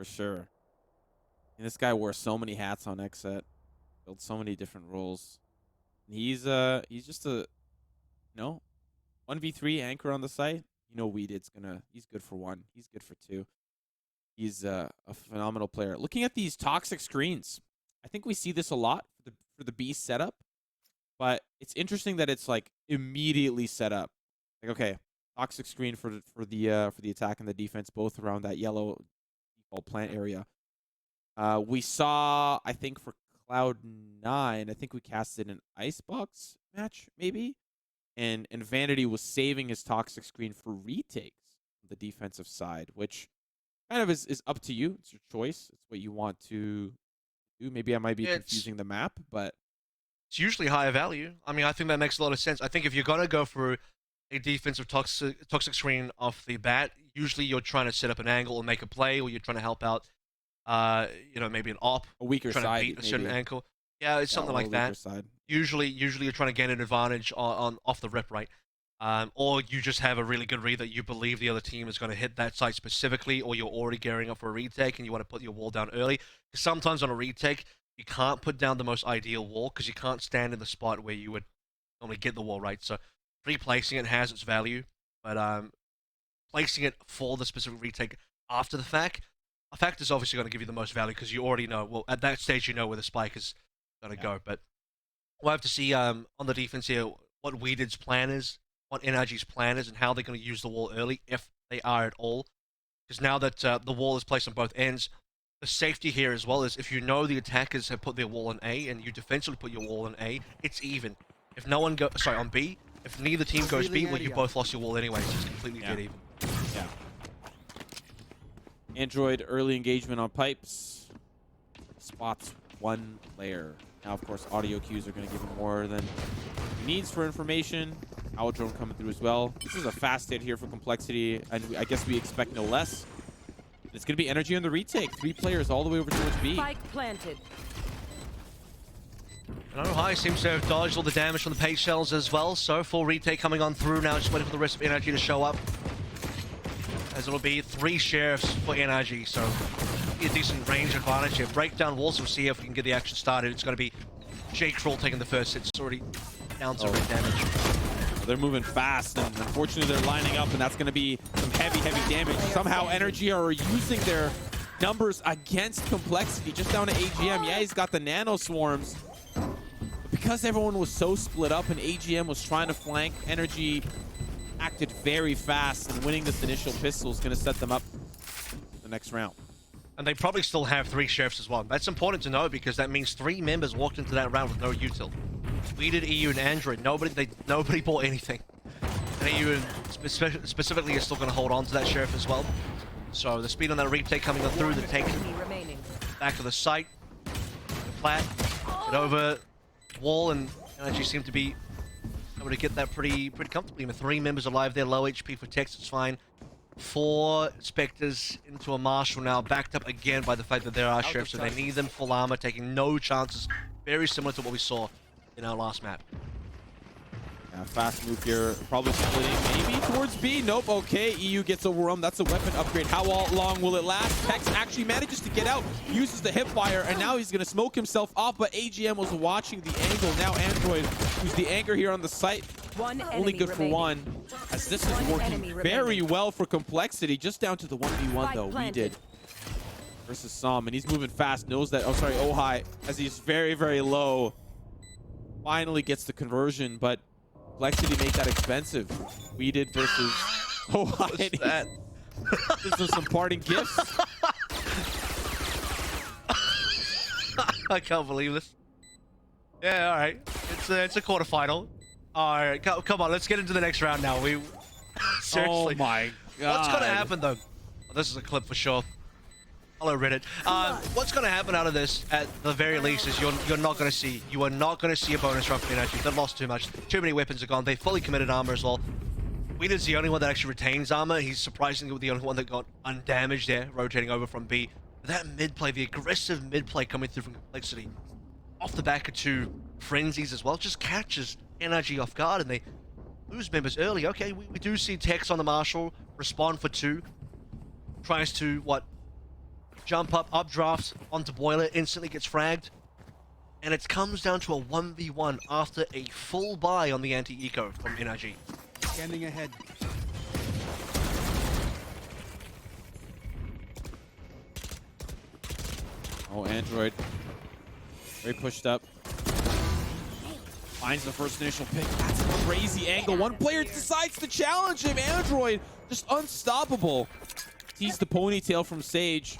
for sure. And this guy wore so many hats on Xset, filled so many different roles. And he's just a 1v3 anchor on the site. He's good for 1. He's good for 2. He's a phenomenal player. Looking at these toxic screens, I think we see this a lot for the B setup, but it's interesting that it's like immediately set up. Like, okay, toxic screen for the attack and the defense, both around that yellow default plant area. We saw, I think for Cloud9, I think we casted an Icebox match maybe, and Vanity was saving his toxic screen for retakes on the defensive side, which kind of is up to you. It's your choice. It's what you want to do. Maybe I might be confusing the map, but it's usually higher value. I mean, I think that makes a lot of sense. I think if you're gonna go for a defensive toxic screen off the bat, usually you're trying to set up an angle or make a play, or you're trying to help out, maybe an op, a weaker trying side, to beat a certain maybe. ankle. Yeah, it's something like that. Side. Usually you're trying to gain an advantage on off the rip, right? Or you just have a really good read that you believe the other team is going to hit that site specifically, or you're already gearing up for a retake and you want to put your wall down early. Because sometimes on a retake, you can't put down the most ideal wall because you can't stand in the spot where you would normally get the wall, right? So replacing it has its value, but placing it for the specific retake after the fact is obviously going to give you the most value because you already know, well, at that stage you know where the spike is going to go. But we'll have to see on the defense here what Weeded's plan is, what NRG's plan is, and how they're going to use the wall early, if they are at all. Because now that the wall is placed on both ends, the safety here as well is if you know the attackers have put their wall on A and you defensively put your wall on A, it's even. If no one on B, if neither team goes B, well, you both lost your wall anyway, so it's completely dead even. Yeah. Android early engagement on pipes. Spots 1 player. Now, of course, audio cues are going to give him more than he needs for information. Owl drone coming through as well. This is a fast hit here for Complexity, and I guess we expect no less. It's going to be energy on the retake. 3 players all the way over towards B. Spike planted. And OHI seems to have dodged all the damage from the page shells as well, so full retake coming on through now, just waiting for the rest of NRG to show up. As it'll be 3 sheriffs for NRG, so a decent range advantage here. Breakdown walls, we'll see if we can get the action started. It's going to be Jake Troll taking the first hit. It's already down to red damage. They're moving fast, and unfortunately they're lining up, and that's going to be some heavy damage. Somehow NRG are using their numbers against Complexity, just down to AGM. Yeah, he's got the nano swarms. But because everyone was so split up and AGM was trying to flank, NRG acted very fast, and winning this initial pistol is going to set them up for the next round. And they probably still have 3 sheriffs as well. That's important to know because that means 3 members walked into that round with no util. We did EU and Android. Nobody bought anything. And EU specifically is still going to hold on to that sheriff as well. So the speed on that retake coming on through the tank. Back to the site. The plat. Get over wall, and NRG seem to be able to get that pretty comfortably. With 3 members alive there, low HP for Tex, it's fine. 4 Spectres into a Marshal now, backed up again by the fact that there are sheriffs, so they need them full armor, taking no chances. Very similar to what we saw in our last map. Yeah, fast move here, probably splitting maybe towards B. Nope, okay, EU gets overwhelmed. That's a weapon upgrade. How long will it last? Tex actually manages to get out, uses the hip fire, and now he's going to smoke himself off, but AGM was watching the angle. Now Android, who's the anchor here on the site, only good for 1, as this is working very well for Complexity. Just down to the 1v1 though. We did versus Som, and he's moving fast, knows that, OHI, as he's very low, finally gets the conversion, but Complexity make that expensive. We did versus OHI. What's that? This is some parting gifts. I can't believe this. Yeah, all right. It's a quarterfinal. All right, come on, let's get into the next round now. Seriously. Oh my god. What's gonna happen though? Oh, this is a clip for sure. Hello Reddit. What's gonna happen out of this, at the very least, is you are not gonna see a bonus run for NRG. They've lost too much. Too many weapons are gone. They fully committed armor as well. Weeded's the only one that actually retains armor. He's surprisingly the only one that got undamaged there, rotating over from B. But that mid play, the aggressive mid play coming through from Complexity, off the back of 2 frenzies as well, just catches NRG off guard, and they lose members early. Okay, we do see Tex on the Marshal respond for 2. Tries to, jump up, updraft onto Boiler, instantly gets fragged. And it comes down to a 1v1 after a full buy on the anti-eco from NRG. Scanning ahead. Oh, Android. Very pushed up. Finds the first initial pick. That's a crazy angle. One player decides to challenge him. Android just unstoppable. Sees the ponytail from Sage.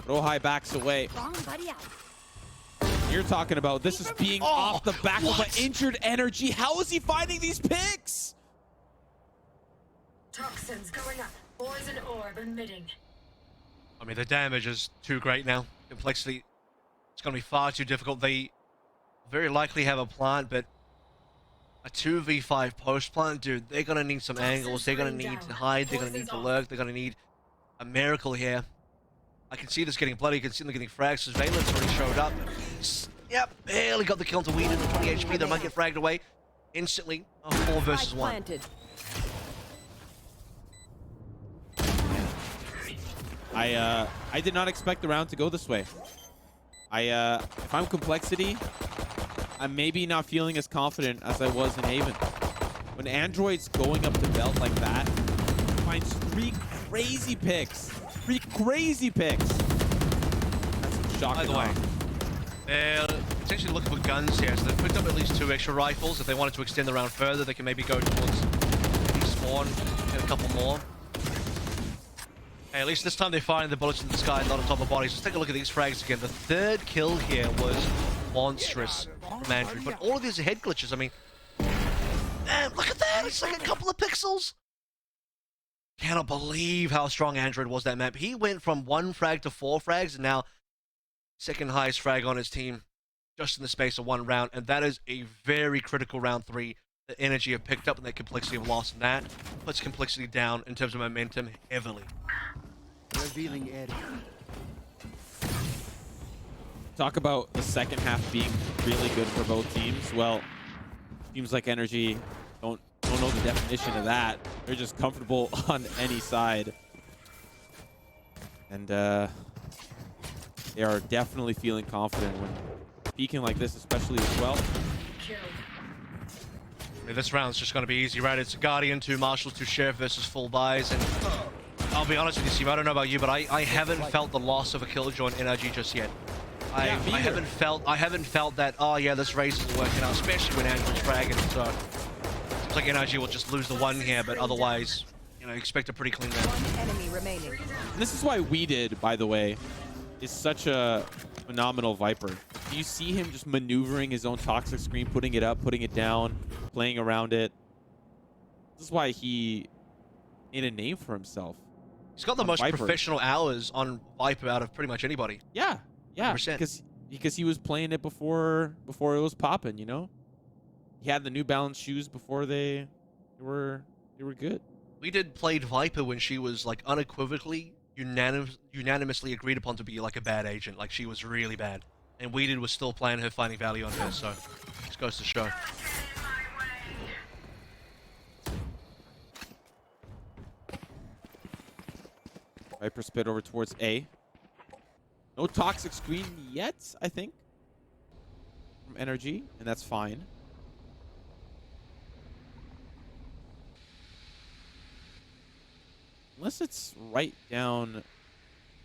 Rohai backs away. You're talking about this is being off the back of an injured NRG. How is he finding these picks? Toxins going up. Poison orb emitting. I mean, the damage is too great now. Complexity, it's going to be far too difficult. They very likely have a plant, but a 2v5 post plant, dude, they're going to need some angles. They're going to need to hide. They're going to need to lurk. They're going to need a miracle here. I can see this getting bloody. I can see them getting fragged. So Valent's already showed up. Yep, barely got the kill to Weedon with 20 HP. They might get fragged away instantly. 4 versus 1. I did not expect the round to go this way. If I'm Complexity, I'm maybe not feeling as confident as I was in Haven. When Android's going up the belt like that, finds 3 crazy picks. 3 crazy picks. That's shocking. By the way, they're potentially looking for guns here, so they've picked up at least 2 extra rifles. If they wanted to extend the round further, they can maybe go towards respawn, get a couple more. Hey, at least this time they find the bullets in the sky, not on top of bodies. Let's take a look at these frags again. The 3rd kill here was monstrous from Andrew, but all of these are head glitches. I mean, man, look at that! It's like a couple of pixels. Cannot believe how strong Android was that map. He went from 1 frag to 4 frags, and now 2nd highest frag on his team, just in the space of 1 round. And that is a very critical round 3 that NRG have picked up, and that Complexity have lost. And that puts Complexity down in terms of momentum heavily. Revealing area. Talk about the second half being really good for both teams. Well, teams like NRG don't know the definition of that. They're just comfortable on any side. And they are definitely feeling confident when peaking like this, especially as well. I mean, this round's just going to be easy, right? It's a Guardian, 2 Marshals, 2 Sheriff versus full buys, and I'll be honest with you, Steve, I don't know about you, but I haven't felt the loss of a Killjoy in NRG just yet. I haven't felt that, oh yeah, this race is working out, especially when Andrew's fragging, so it's like NRG will just lose the 1 here, but otherwise, you know, expect a pretty clean round. 1 enemy remaining. And this is why We Did, by the way, is such a phenomenal Viper. Do you see him just maneuvering his own toxic screen, putting it up, putting it down, playing around it? This is why he made a name for himself. He's got the most Viper. Professional hours on Viper out of pretty much anybody. Yeah, yeah, 100%. because he was playing it before it was popping, you know. He had the New Balance shoes before they were good. We did played Viper when she was like unequivocally unanimously agreed upon to be like a bad agent, like she was really bad, and We Did was still playing her, finding value on her. So this goes to show. Viper spit over towards A. No toxic screen yet, I think, from NRG, and that's fine. Unless it's right down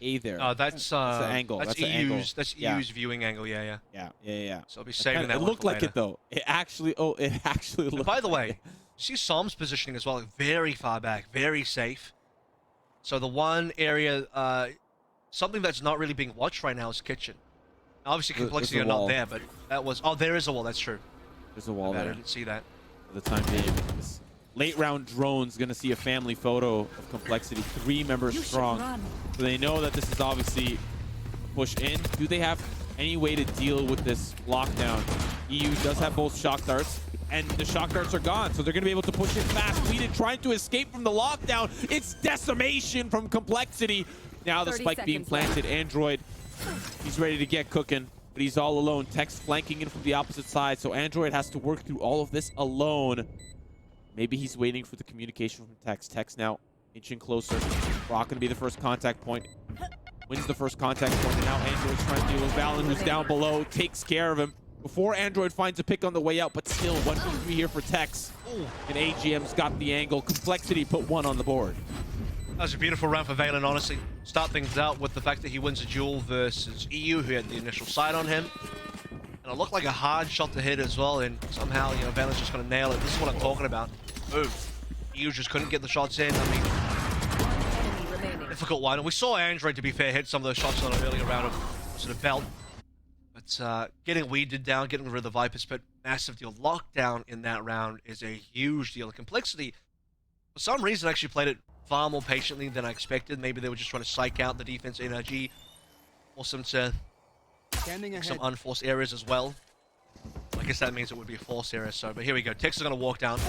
A there. That's the angle. That's the angle. EU's. That's EU's viewing angle. Yeah. Yeah. So I'll be saving that. It looked like it though. It actually And looked. by the way, see Psalm's positioning as well, very far back, very safe. So the one area, something that's not really being watched right now is kitchen. Obviously, Complexity are not there, but that was. Oh, there is a wall. That's true. There's a wall there. I didn't see that. For the time being, this late round drone's gonna see a family photo of Complexity, 3 members strong. So they know that this is obviously a push in. Do they have any way to deal with this lockdown? EU does have both shock darts, and the shock darts are gone, so they're gonna be able to push in fast. Weedon trying to escape from the lockdown. It's decimation from Complexity. Now the spike being planted. Android, he's ready to get cooking, but he's all alone. Tex flanking in from the opposite side, so Android has to work through all of this alone. Maybe he's waiting for the communication from Tex. Tex now inching closer. Rock gonna be the first contact point. Wins the first contact point, and now Android's trying to deal with Valen, who's down below, takes care of him before Android finds a pick on the way out, but still 1 for 3 here for Tex. And AGM's got the angle. Complexity put 1 on the board. That was a beautiful round for Valen, honestly. Start things out with the fact that he wins a duel versus EU, who had the initial sight on him. And it looked like a hard shot to hit as well, and somehow, you know, Valen's just going to nail it. This is what I'm talking about. Boom. EU just couldn't get the shots in. I mean, difficult one. And we saw Android, to be fair, hit some of those shots on an earlier round of sort of belt. But getting weeded down, getting rid of the Vipers, but massive deal. Lockdown in that round is a huge deal. The Complexity, for some reason, actually played it far more patiently than I expected. Maybe they were just trying to psych out the defense NRG. Force them to Scanning some ahead. unforced areas as well. I guess that means it would be a forced area. So, but here we go. Tex is going to walk down.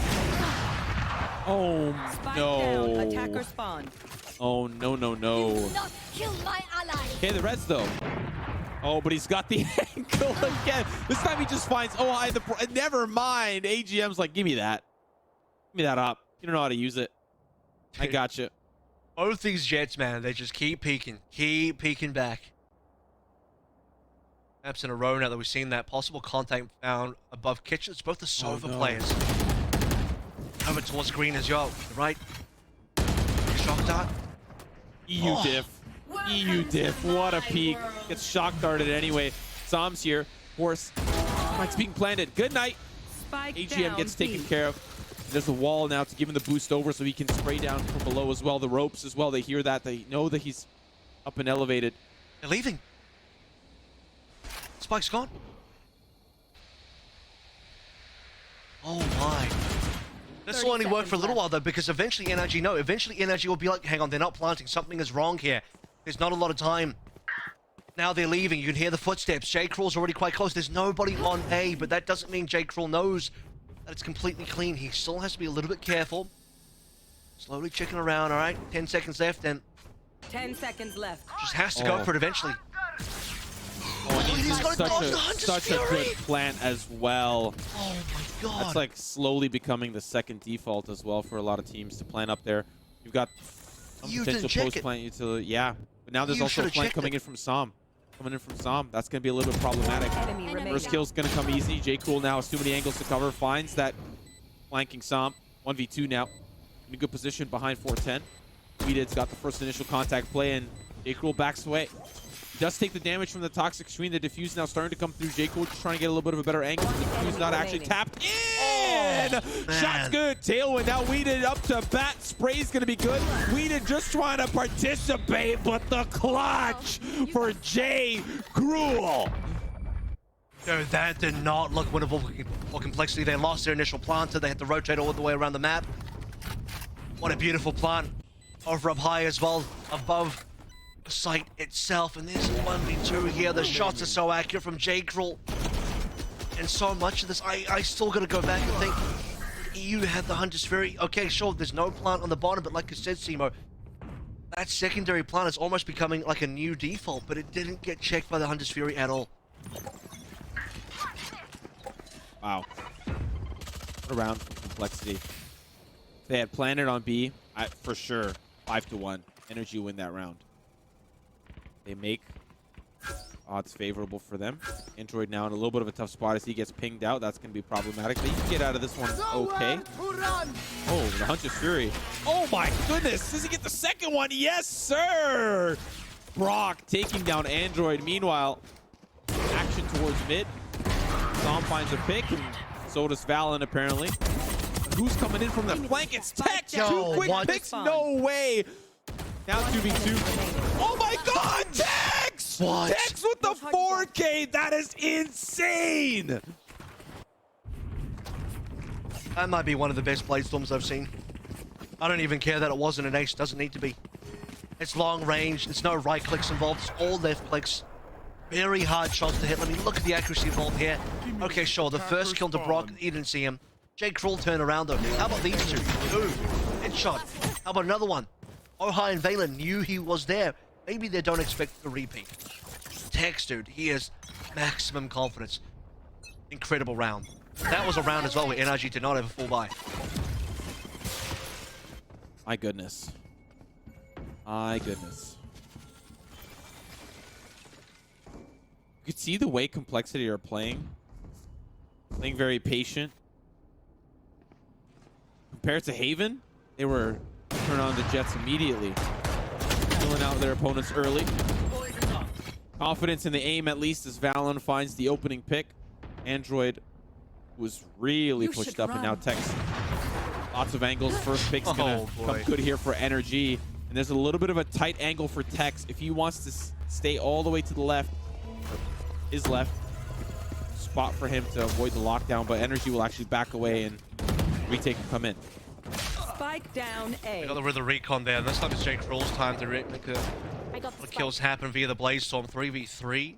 Oh, Spike no. down. Attacker spawn. Oh, no, no, no. Not kill my ally. Okay, the Reds, though. Oh, but he's got the ankle again. This time he just finds, oh, never mind. AGM's like, give me that. Give me that up. You don't know how to use it. I got you. Both these Jets, man, they just keep peeking back. Maps in a row now that we've seen that possible contact found above kitchen. It's both the SoaR no. players. Over towards green as well. Right. Shock dart. EU Oh. diff. EU diff. What a peek. Gets shock darted anyway. Som's here. Horse. Mike's being planted. Good night. Spike AGM down, gets taken B. care of. There's a wall now to give him the boost over so he can spray down from below as well. The ropes as well. They hear that. They know that he's up and elevated. They're leaving. Spike's gone. Oh my. This will only work for a little while though, because eventually NRG will be like, hang on, they're not planting. Something is wrong here. There's not a lot of time. Now they're leaving. You can hear the footsteps. J. Crawl's already quite close. There's nobody on A, but that doesn't mean J. Crawl knows that it's completely clean. He still has to be a little bit careful. Slowly checking around, all right? 10 seconds left, and 10 seconds left. just has to go Oh. for it eventually. Oh, and he's he's gonna such dodge a, the Hunter's such a Fury. good plant as well. Oh my god. That's like slowly becoming the second default as well for a lot of teams to plant up there. You've got some You potential didn't check post it. plant utility. Yeah, but now there's You also a should've plant checked coming it. in from Som. That's going to be a little bit problematic. Enemy remaining. First kill's going to come easy. J. Cool now has too many angles to cover. Finds that flanking Som. 1v2 now. In a good position behind 410. Weeded's got the first initial contact play, and J. Cool backs away. Does take the damage from the toxic screen. The diffuse now starting to come through. J. Cole just trying to get a little bit of a better angle. The diffuse not actually tapped in. man. Shot's good. Tailwind now. Weeded up to bat. Spray's going to be good. Weeded just trying to participate, but the clutch for J. Cruel. No, that did not look winnable for Complexity. They lost their initial planter. They had to rotate all the way around the map. What a beautiful plant. Over up high as well, above the site itself. And there's 1v2 here. The shots are so accurate from J. Crawl. And so much of this, I still gotta go back and think, EU had the Hunter's Fury. Okay, sure, there's no plant on the bottom, but like I said, Simo, that secondary plant is almost becoming like a new default, but it didn't get checked by the Hunter's Fury at all. Wow. What a round for Complexity. If they had planted on B, for sure, 5-1. NRG win that round. They make odds favorable for them. Android now in a little bit of a tough spot as he gets pinged out. That's going to be problematic. They can get out of this one okay. Oh, the Hunter's Fury. Oh my goodness. Does he get the second one? Yes, sir. Brock taking down Android. Meanwhile, action towards mid. Som finds a pick, and so does Valen apparently. Who's coming in from the flank? It's Tex. Yo, Two quick what? picks. No way. Now 2v2. Oh my god, Tex! What? Tex with the 4K. That is insane. That might be one of the best blade storms I've seen. I don't even care that it wasn't an ace. Doesn't need to be. It's long range. There's no right clicks involved. It's all left clicks. Very hard shots to hit. Let me look at the accuracy involved here. Okay, sure. The first kill to Brock, you didn't see him. J. Crawl turn around though. How about these two? Ooh, headshot. How about another one? Ohai and Valen knew he was there. Maybe they don't expect the repeat. Tex, dude, he has maximum confidence. Incredible round. That was a round as well where NRG did not have a full buy. My goodness. My goodness. You could see the way Complexity are playing very patient. Compared to Haven, they were turning on the Jets immediately, killing out their opponents early. Poison off. Confidence in the aim, at least, as Valen finds the opening pick. Android was really You pushed should up, and now run. Tex. Lots of angles. First pick's gonna Oh, come boy. good here for NRG. And there's a little bit of a tight angle for Tex. If he wants to stay all the way to the left, or his left, spot for him to avoid the lockdown, but NRG will actually back away and retake and come in. Spike down We A. got the recon there, and this time it's Jake Kroll's time to make I got the the kills happen via the Blaze Storm 3v3.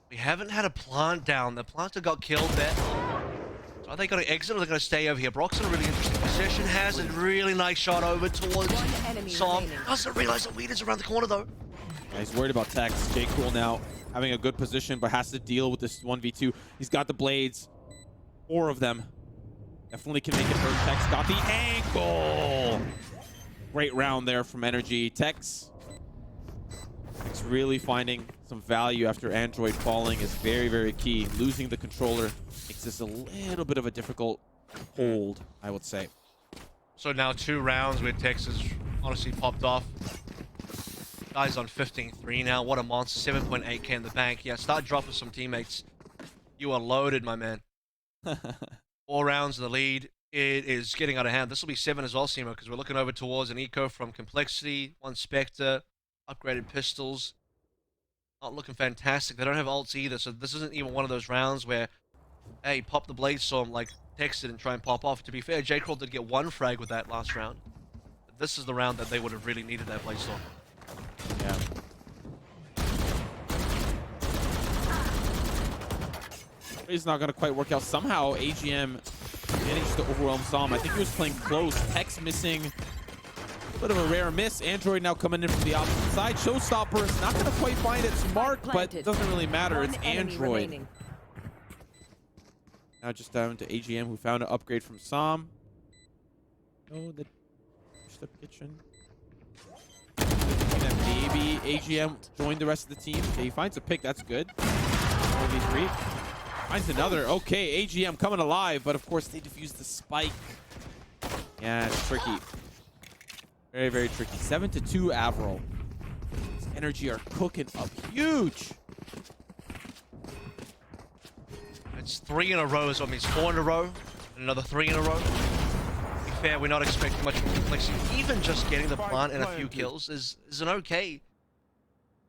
We haven't had a plant down. The planter got killed there. So are they going to exit or are they going to stay over here? Brock's in a really interesting position. Has a really nice shot over towards One enemy Som. remaining. Doesn't realize that Weed is around the corner though. Yeah, he's worried about Tex. J. Cool now having a good position, but has to deal with this 1v2. He's got the blades. 4 of them. Definitely can make it hurt. Tex got the angle. Great round there from NRG. Tex really finding some value after Android falling is very, very key. Losing the controller makes this a little bit of a difficult hold, I would say. So now 2 rounds where Texas honestly popped off. Guy's on 15-3 now. What a monster. 7.8k in the bank. Yeah, start dropping some teammates. You are loaded, my man. 4 rounds in the lead. It is getting out of hand. This will be 7 as well, Simo, because we're looking over towards an eco from Complexity, 1 Spectre, upgraded pistols. Not looking fantastic. They don't have ults either, so this isn't even one of those rounds where, hey, pop the Blade Storm like Tex did and try and pop off. To be fair, J. Kroll did get 1 frag with that last round. But this is the round that they would have really needed that Blade Storm. Yeah. It's not going to quite work out. Somehow, AGM managed to overwhelm Som. I think he was playing close. Tex missing. A bit of a rare miss. Android now coming in from the opposite side. Showstopper is not going to quite find its mark, but it planted. doesn't really matter. One It's enemy Android. remaining. Now just down to AGM, who found an upgrade from Som. Oh, the kitchen. And maybe AGM joined the rest of the team. Okay, he finds a pick. That's good. 1v3. Finds another. Okay, AGM coming alive, but of course they defuse the spike. Yeah, it's tricky. Very, very tricky. 7-2 Avril. NRG are cooking up huge. It's 3 in a row, so it means 4 in a row, and another 3 in a row. To be fair, we're not expecting much from Complexity. Even just getting the plant and a few kills is an okay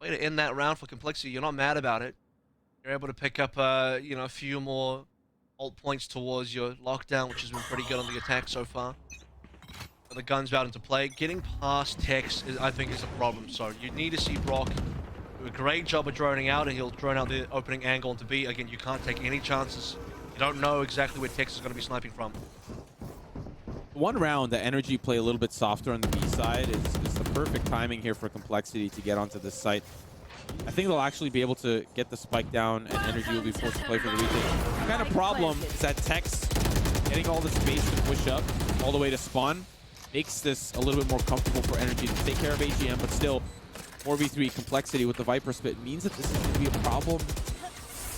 way to end that round for Complexity. You're not mad about it. You're able to pick up, you know, a few more ult points towards your lockdown, which has been pretty good on the attack so far. But the gun's out into play. Getting past Tex, I think, is a problem. So you need to see Brock do a great job of droning out, and he'll drone out the opening angle into B. Again, you can't take any chances. You don't know exactly where Tex is going to be sniping from. One round that NRG play a little bit softer on the B side is the perfect timing here for Complexity to get onto this site. I think they'll actually be able to get the spike down, and NRG will be forced to play for the retake. The kind of problem is that Tex getting all the space to push up all the way to spawn makes this a little bit more comfortable for NRG to take care of AGM, but still 4v3 Complexity with the Viper Spit means that this is going to be a problem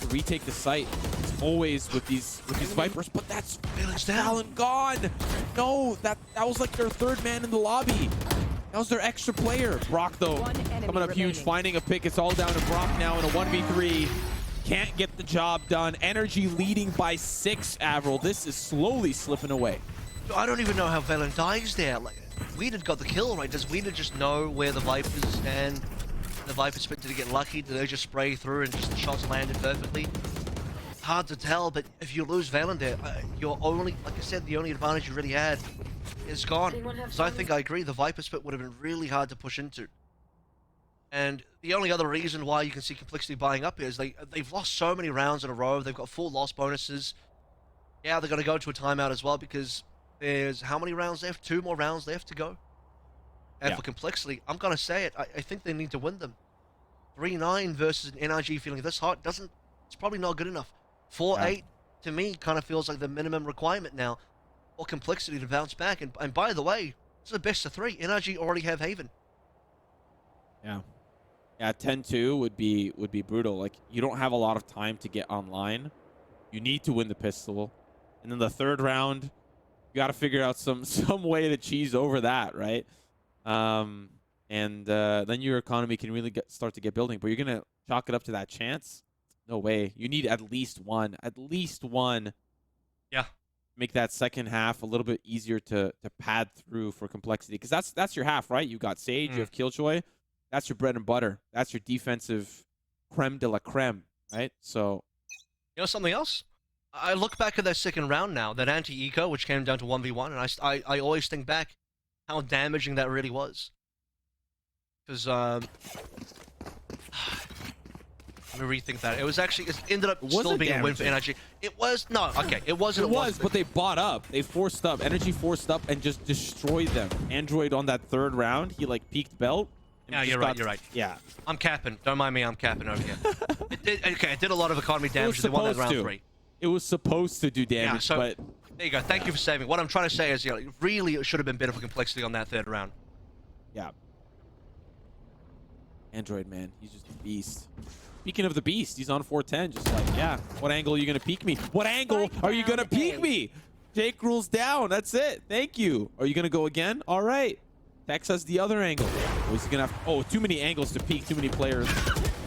to retake the site. It's always with these Vipers, but that's Valen gone. No, that was like their 3rd man in the lobby. That was their extra player. Brock, though, One enemy coming up huge, remaining. finding a pick. It's all down to Brock now in a 1v3. Can't get the job done. NRG leading by 6, Avril. This is slowly slipping away. I don't even know how Valen dies there. Like, Weeded got the kill, right? Does Weeded just know where the Vipers stand? The Viper Spit, did he get lucky? Did they just spray through and just the shots landed perfectly? Hard to tell, but if you lose Valen there, your only, like I said, the only advantage you really had is gone. So I think I agree, the Viper Spit would have been really hard to push into. And the only other reason why you can see Complexity buying up here is they've lost so many rounds in a row. They've got full loss bonuses. Yeah, they're going to go to a timeout as well because there's how many rounds left? 2 more rounds left to go. And Yeah. for Complexity, I'm going to say it, I think they need to win them. 3-9 versus an NRG feeling this hot it's probably not good enough. 4-8 to me kind of feels like the minimum requirement now for Complexity to bounce back. And by the way, it's the best of 3. NRG already have Haven. Yeah. Yeah, 10-2 would be brutal. Like, you don't have a lot of time to get online. You need to win the pistol. And then the third round, you got to figure out some way to cheese over that, right? Then your economy can really start to get building. But you're going to chalk it up to that chance? No way. You need at least one. At least one. Yeah. Make that second half a little bit easier to pad through for complexity. Because that's your half, right? You got Sage, you have Killjoy. That's your bread and butter. That's your defensive creme de la creme, right? So, you know something else? I look back at that second round now, that anti-eco, which came down to 1v1, and I always think back how damaging that really was. Because, let me rethink that. It was actually, it ended up still being a win for NRG. It was, no, okay, it wasn't. It was, but they bought up. They forced up. NRG forced up and just destroyed them. Android on that third round, he like peaked belt. Yeah, you're right. Yeah. I'm capping. Don't mind me, I'm capping over here. It did a lot of economy damage. They won that round 3. It was supposed to do damage, yeah, so, but... There you go. Thank you for saving. What I'm trying to say is, you know, really it should have been better for complexity on that third round. Yeah. Android, man. He's just a beast. Speaking of the beast, he's on 410. Just like, yeah, what angle are you going to peek me? What angle are you going to peek me? Jake rules down. That's it. Thank you. Are you going to go again? All right. Tex has the other angle. Oh, he's going to have... Oh, too many angles to peek. Too many players.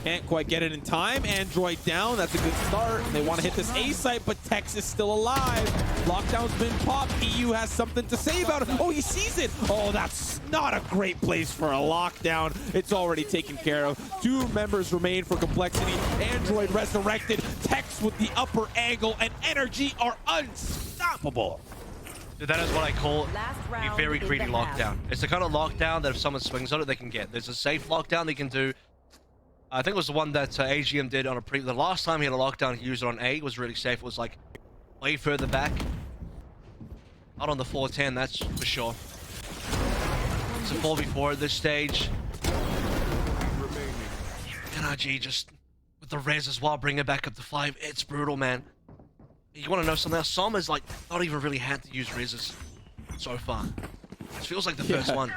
Can't quite get it in time. Android down. That's a good start. They want to hit this A site, but Tex is still alive. Lockdown's been popped. EU has something to say about it. Oh, he sees it. Oh, that's not a great place for a lockdown. It's already taken care of. 2 members remain for complexity. Android resurrected. Tex with the upper angle, and NRG are unstoppable. Dude, that is what I call round a very greedy in the half. lockdown. It's the kind of lockdown that if someone swings on it, they can get. There's a safe lockdown they can do. I think it was the one that AGM did on a the last time he had a lockdown, he used it on A. It was really safe. It was like way further back. Not on the 410, that's for sure. It's a 4v4 at this stage. NRG just with the res as well, bring it back up to 5. It's brutal, man. You want to know something else? Som has like not even really had to use reses so far. It feels like the first one.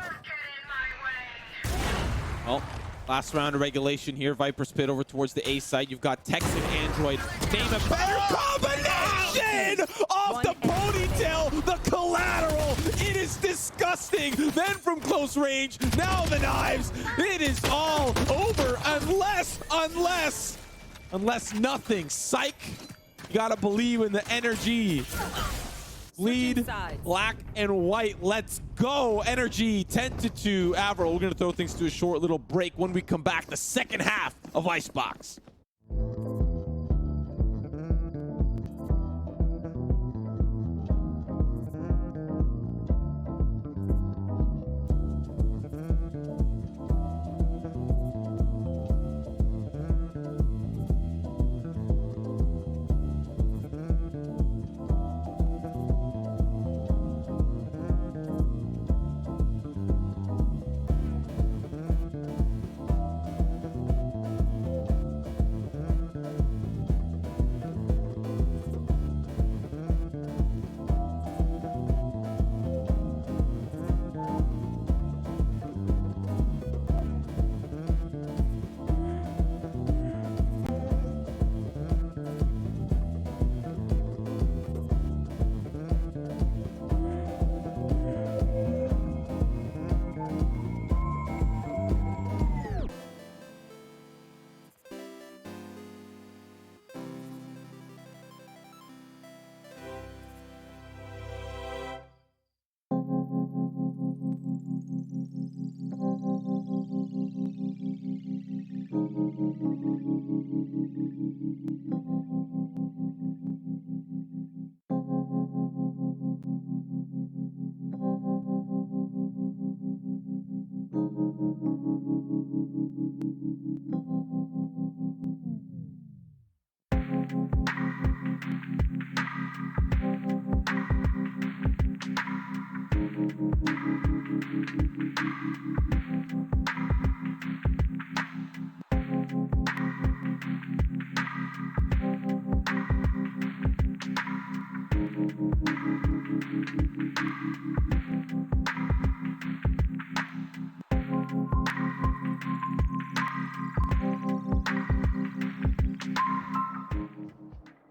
Well, last round of regulation here. Viper spit over towards the A side. You've got Tex and Android. Name a better combination off the ponytail, the collateral. It is disgusting. Then from close range, now the knives. It is all over unless nothing. Psych. You gotta believe in the energy. Lead, black and white. Let's go. Energy 10-2. Avril, we're gonna throw things to a short little break. When we come back, the second half of Icebox.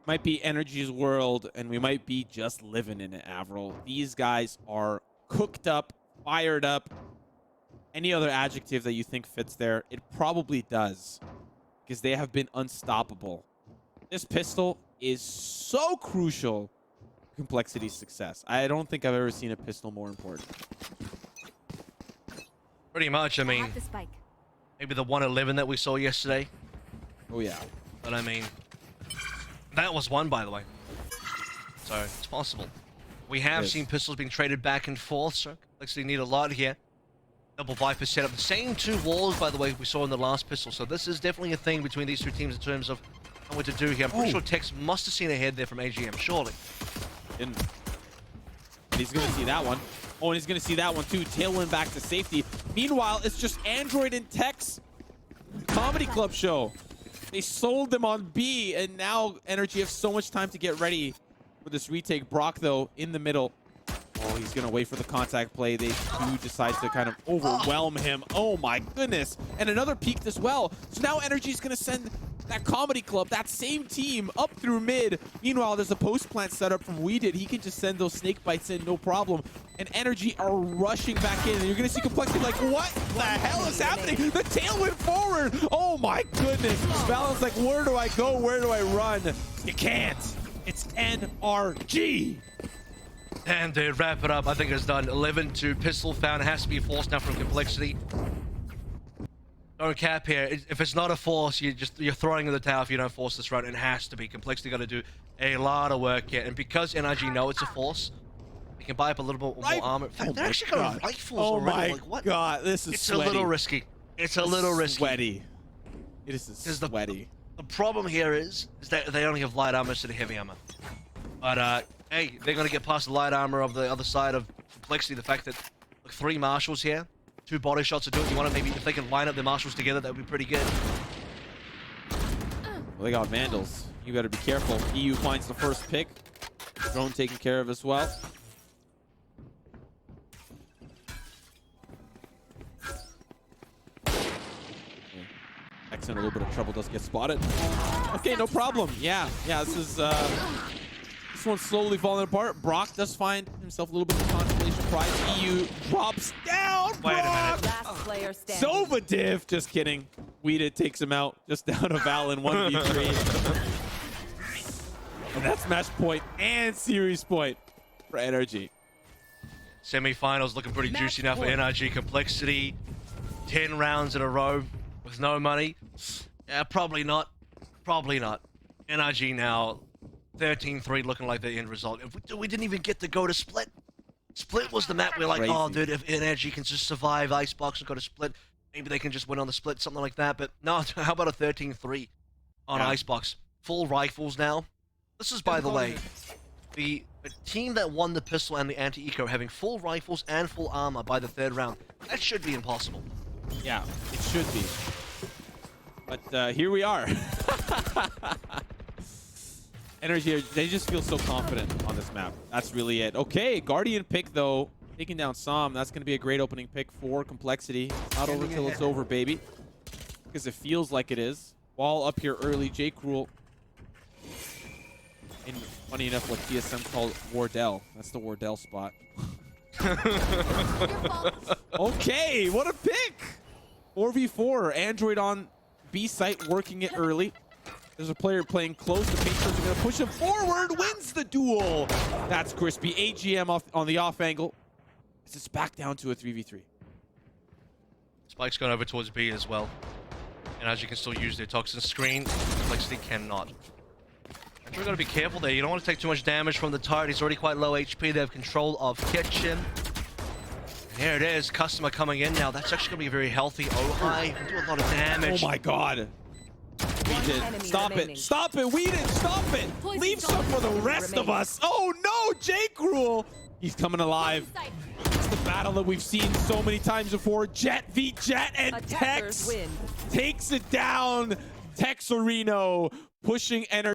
might be NRG's world, and we might be just living in it, Avril. These guys are cooked up, fired up. Any other adjective that you think fits there, it probably does, because they have been unstoppable. This pistol is so crucial to Complexity's success. I don't think I've ever seen a pistol more important. Pretty much, I I mean, have the spike. maybe the 111 that we saw yesterday. Oh, yeah. But I mean, that was one, by the way. So it's possible. We have Yes. seen pistols being traded back and forth, so Complexity need a lot here. Double Viper set up the same two walls, by the way, we saw in the last pistol. So this is definitely a thing between these two teams in terms of what to do here. I'm pretty sure Tex must have seen a head there from AGM, surely. Didn't. And he's going to see that one. Oh, and he's going to see that one too. Teal went back to safety. Meanwhile, it's just Android and Tex Comedy Club show. They sold them on B, and now NRG have so much time to get ready for this retake. Brock, though, in the middle. Oh, he's going to wait for the contact play. They do decide to kind of overwhelm him. Oh, my goodness. And another peek as well. So now NRG is going to send that Comedy Club, that same team, up through mid. Meanwhile, there's a post plant setup from We Did. He can just send those snake bites in, no problem. And NRG are rushing back in. And you're going to see Complexity like, what the hell is happening? The tail went forward. Oh, my goodness. Valorant's like, where do I go? Where do I run? You can't. It's NRG. And they wrap it up. I think it's done. 11-2. Pistol found. It has to be forced now from Complexity. Don't cap here. If it's not a force, you're throwing in the towel if you don't force this round. It has to be. Complexity got to do a lot of work here. And because NRG know it's a force, they can buy up a little bit more armor. In fact, they're actually got rifles already. Oh my like, what? god, this is It's sweaty. a little risky. It's a little risky. Sweaty. It is sweaty. The problem here is that they only have light armor instead of heavy armor. But hey, they're gonna get past the light armor of the other side of Complexity. The fact that look, 3 marshals here, 2 body shots to do it. You want to maybe if they can line up the marshals together, that would be pretty good. Well, they got Vandals. You better be careful. EU finds the first pick. Drone taken care of as well. X in a little bit of trouble, does get spotted. Okay, no problem. Yeah, this is this one's slowly falling apart. Brock does find himself a little bit of consolation prize. EU drops down. Wait a Brock! minute. Last player standing. Sovadiv, just kidding. Weeded takes him out, just down to Val in 1v3. And that's match point and series point for NRG. Semi-finals looking pretty juicy now for NRG. Complexity, 10 rounds in a row with no money. Yeah, probably not. Probably not. NRG now 13-3 looking like the end result. If we didn't even get to go to Split. Split was the map we're like, Crazy. oh, dude, if NRG can just survive Icebox and go to Split, maybe they can just win on the Split, something like that. But no, how about a 13-3 on Icebox? Full rifles now. This is, by the way, the team that won the pistol and the anti-eco having full rifles and full armor by the 3rd round. That should be impossible. Yeah, it should be. But here we are. NRG, they just feel so confident on this map. That's really it. Okay, Guardian pick, though. Taking down Som. That's going to be a great opening pick for Complexity. Not over till it's over, baby. Because it feels like it is. Wall up here early. J. Cruel. And funny enough, what TSM called Wardell. That's the Wardell spot. Okay, what a pick! 4v4. Android on B site, working it early. There's a player playing close. The Patriots are going to push him forward. Wins the duel. That's crispy. AGM off on the off angle. It's back down to a 3v3. Spike's gone over towards B as well. And as you can still use their toxin screen, Complexity cannot. And we've got to be careful there. You don't want to take too much damage from the turret. He's already quite low HP. They have control of Kitchen. And here it is. Customer coming in now. That's actually going to be very healthy. Oh, hi. Can do a lot of damage. Oh my god. Weeded. enemy Stop remaining. it. Stop it. Weeded. Stop it. Leave some for the rest of us. Oh no, J. Cruel. He's coming alive. It's the battle that we've seen so many times before. Jet v Jet, and Attackers Tex win. takes it down. Texarino pushing energy.